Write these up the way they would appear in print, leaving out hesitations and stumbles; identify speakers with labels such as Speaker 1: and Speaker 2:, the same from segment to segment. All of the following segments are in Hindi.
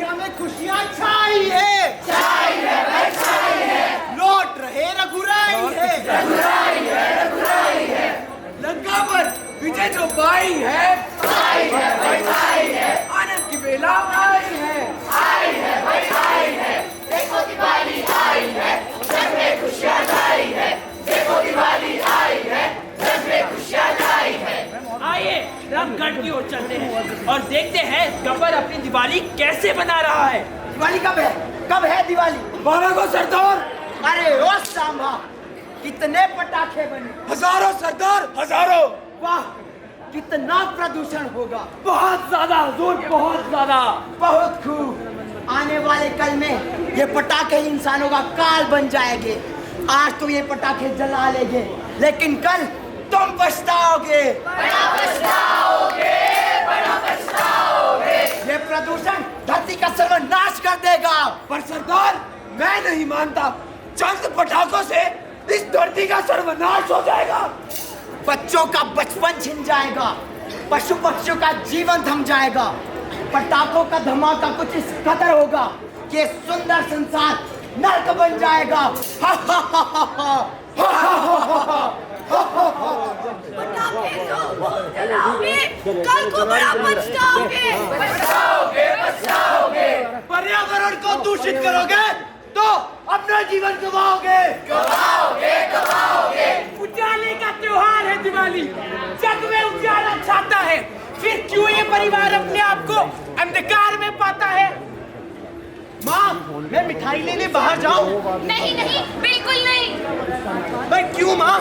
Speaker 1: दुनिया में खुशियाँ छाई है भाई छाई है। लौट रहे रघुराई है
Speaker 2: लंका पर विजय जो पाई है
Speaker 1: भाई है।
Speaker 2: आनंद की बेला आई है
Speaker 1: भाई आई है। देखो दिवाली आई है, घर में खुशियाँ छाई है। देखो दिवाली आई है, घर में खुशियाँ छाई है।
Speaker 3: आइए रामगढ़ की ओर चलते हैं और देखते हैं गब्बर अपनी दिवाली कैसे बना रहा है।
Speaker 1: दिवाली कब है दिवाली?
Speaker 2: 12 को सरदार।
Speaker 1: अरे ओ सांभा, कितने पटाखे बने,
Speaker 2: हजारों सरदार हजारों।
Speaker 1: वाह कितना प्रदूषण होगा।
Speaker 3: बहुत ज्यादा हुजूर, बहुत ज्यादा।
Speaker 1: बहुत खूब। आने वाले कल में ये पटाखे इंसानों का काल बन जाएंगे। आज तो ये पटाखे जला लेंगे, लेकिन कल तुम पछताओगे। बड़ा पछताओगे। ये प्रदूषण धरती का सर्वनाश कर देगा।
Speaker 2: पर सरदार मैं नहीं मानता, चंद पटाखों से इस धरती का सर्वनाश हो जाएगा।
Speaker 1: बच्चों का बचपन छिन जाएगा, पशु पक्षियों का जीवन थम जाएगा। पटाखों का धमाका कुछ इस कदर होगा कि ये सुंदर संसार नर्क बन जाएगा।
Speaker 4: पटाखे तो जलाओगे, कल को बड़ा पछताओगे।
Speaker 1: पर्यावरण को दूषित करोगे तो अपना जीवन गवाओगे।
Speaker 3: उजाले का त्योहार है दिवाली, जग में उजाला छाता है। फिर क्यों ये परिवार अपने आप को अंधकार में पाता है?
Speaker 1: माँ, मैं मिठाई लेने बाहर जाऊं?
Speaker 4: नहीं नहीं, बिल्कुल नहीं।
Speaker 1: मैं क्यों माँ?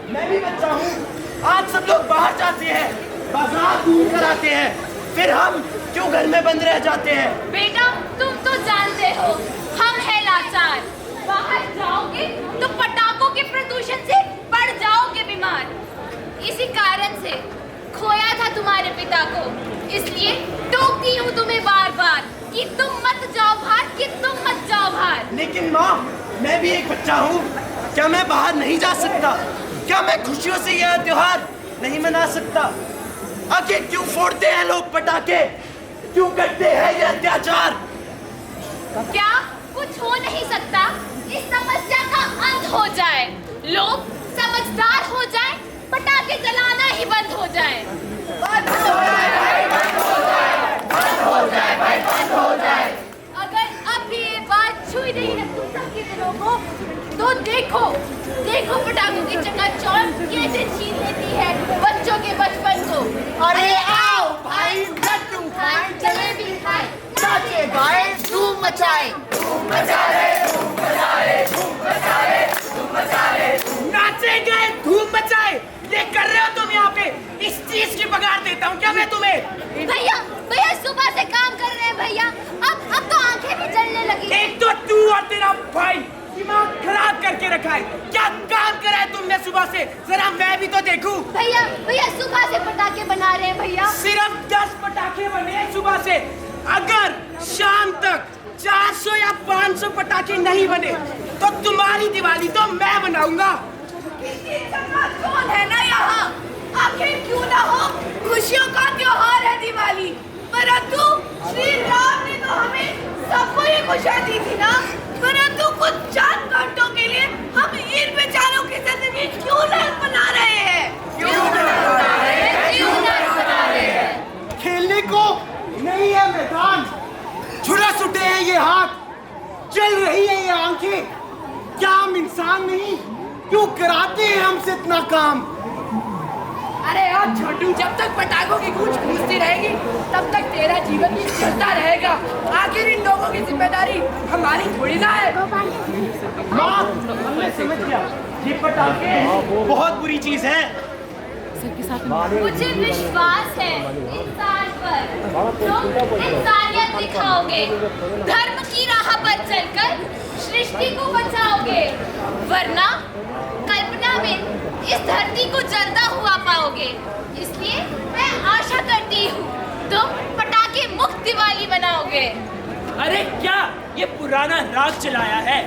Speaker 1: मैं भी बच्चा हूँ। आज सब लोग बाहर जाते हैं, बाजार घूम कर आते हैं, फिर हम क्यों घर में बंद रह जाते हैं?
Speaker 4: बेटा तुम तो जानते हो हम हैं लाचार। बाहर जाओगे तो पटाखों के प्रदूषण से पड़ जाओगे बीमार। इसी कारण से खोया था तुम्हारे पिता को, इसलिए टोकती हूँ तुम्हें बार बार कि तुम मत जाओ बाहर।
Speaker 1: लेकिन माँ, मैं भी एक बच्चा हूँ। क्या मैं बाहर नहीं जा सकता? क्या मैं खुशियों से यह त्योहार नहीं मना सकता? आखिर क्यों फोड़ते हैं लोग पटाखे? क्यों करते हैं ये अत्याचार?
Speaker 4: क्या कुछ हो नहीं सकता? इस समस्या का अंत हो जाए, लोग समझदार हो जाएं, पटाखे जलाना ही बंद हो जाए। अगर अब भी ये बात छुई नहीं है तुम सबके दिलों को, तो देखो पटाखों की चकाचौंध कैसे छीन लेती है बच्चों के बचपन को।
Speaker 1: अरे आओ भाई, लड्डू
Speaker 4: खाए, जलेबी खाए,
Speaker 1: नाचे गाए, धूम मचाए।
Speaker 3: नाचे गए, धूम मचाए, ये कर रहे हो तुम यहाँ पे? इस चीज की पगार देता हूँ क्या मैं तुम्हें?
Speaker 4: भैया सुबह से काम कर रहे हैं भैया, अब तो आंखें भी जलने लगी।
Speaker 3: एक तो तू और तेरा भाई दिमाग खराब करके रखा है। क्या काम करा है तुमने सुबह से? जरा मैं भी तो देखूं।
Speaker 4: भैया सुबह से पटाखे बना रहे हैं भैया।
Speaker 3: सिर्फ 10 पटाखे बने हैं सुबह से। अगर शाम तक 400 या 500 पटाखे नहीं बने तो तुम्हारी दिवाली तो मैं बनाऊंगा।
Speaker 4: कौन है ना यहाँ? आखिर क्यों ना हो, खुशियों का त्योहार है दिवाली, परंतु श्री राम ने तो हमें सबको ये खुशियाँ दी थी ना। परंतु कुछ चंद घंटों के लिए हम इन बेचारों की जिंदगी क्यों नर्क बना रहे हैं? क्यों नर्क बना रहे हैं?
Speaker 1: खेलने को नहीं है मैदान, झुलस उठे हैं ये हाथ, चल रही है ये आंखें। क्या हम इंसान नहीं? क्यों कराते हैं हमसे इतना काम?
Speaker 5: अरे यार छोटू, जब तक पटाखों की गूंज गूंजती रहेगी तब तक तेरा जीवन भी चलता रहेगा। आखिर इन लोगों की जिम्मेदारी हमारी थोड़ी ना है।
Speaker 1: माँ, हमने समझ गया, ये पटाखे बहुत बुरी चीज है।
Speaker 4: मुझे विश्वास है इंसान पर, तुम इंसानियत दिखाओगे, धर्म की राह पर चलकर सृष्टि को बचाओगे, वरना कल्पना में इस धरती को जलता हुआ पाओगे। इसलिए मैं आशा करती हूँ तुम पटाखे मुक्त दिवाली बनाओगे।
Speaker 3: अरे क्या ये पुराना राग चलाया है?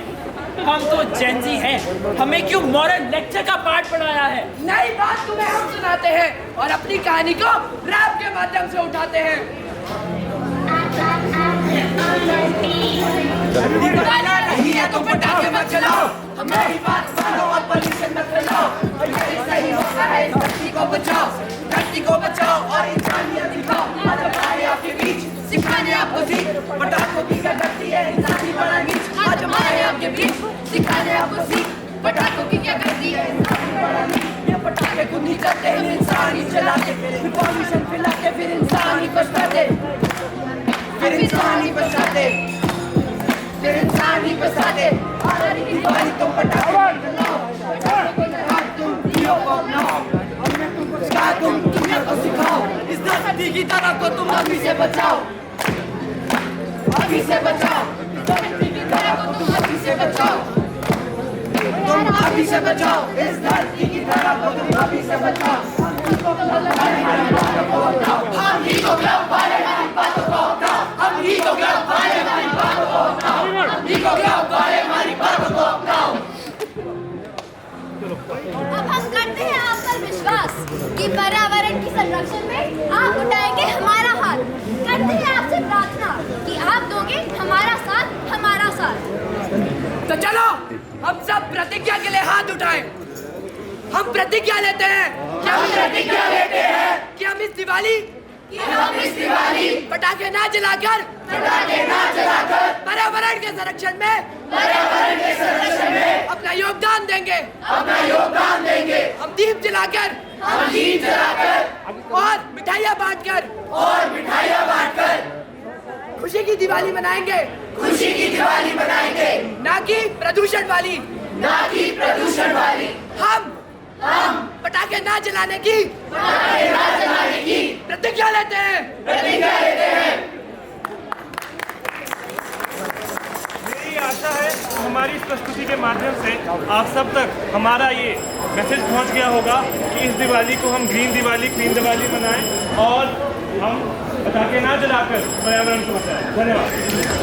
Speaker 3: हम तो जेंजी हैं, हमें क्यों मॉरल लेक्चर का पाठ पढ़ाया है?
Speaker 5: नई बात तुम्हें हम सुनाते हैं और अपनी कहानी को रैप के माध्यम से उठाते हैं। नहीं है तो पटाखे मत चलाओ, हमारी बात मानो और पॉल्यूशन मत फैलाओ। और ये सही होता है, इस धरती को बचाओ और इंसानियत दिखाओ। आज हम आए आपके बीच सिखाने आपको सीख, पटाखों की क्या करती है इंसानी बड़ा नीच। आज हम आए आपके बीच सिखाने आपको सीख, पटाखों की क्या करती है इंसानी बड़ा नीच। ये पटाखे खुद नहीं चलते हैं, इंसान ही चलाते, फिर पॉल्यूशन फैलाते, फिर इंसान ही पछताते, फिर इंसान ही पछताते, फिर इंसान ही पछताते। आजादी की दिवाली तुम पटाखे चलाओ, पटाखों को जलाओ, तुम दियो को अपनाओ, और मैं तुमको सिखा, तुम दुनिया को सिखाओ। इस धरती की तरह को तुम अभी से बचाओ, अभी से बचाओ। इस धरती की तरह को तुम अभी से बचाओ, तुम अभी से बचाओ। इस धरती की तरह को तुम अभी से बचाओ। हम ही तो ग्रह वाले हमारी बातों को अपनाओ, हम ही तो ग्रह वाले हमारी बातों को अपनाओ, हम ही तो ग्रह वाले हमारी बातों को अपनाओ।
Speaker 4: अब हम करते हैं आप पर विश्वास कि पर्यावरण की संरक्षण में आप उठाएंगे हमारा हाथ। करते हैं आपसे प्रार्थना कि आप दोगे हमारा साथ, हमारा साथ।
Speaker 5: तो चलो हम सब प्रतिज्ञा के लिए हाथ उठाएं। हम प्रतिज्ञा लेते हैं कि हम प्रतिज्ञा लेते हैं कि हम इस दिवाली पटाखे ना जलाकर पर्यावरण के संरक्षण में अपना योगदान देंगे, हम दीप जलाकर और मिठाइयाँ बांटकर खुशी की दिवाली मनाएंगे, ना कि प्रदूषण वाली। हम पटाखे ना जलाने की प्रतिज्ञा लेते हैं।
Speaker 6: मेरी आशा है हमारी इस प्रस्तुति के माध्यम से आप सब तक हमारा ये मैसेज पहुंच गया होगा कि इस दिवाली को हम ग्रीन दिवाली, क्लीन दिवाली मनाएं और हम पटाखे ना जलाकर पर्यावरण को बचाएं। धन्यवाद।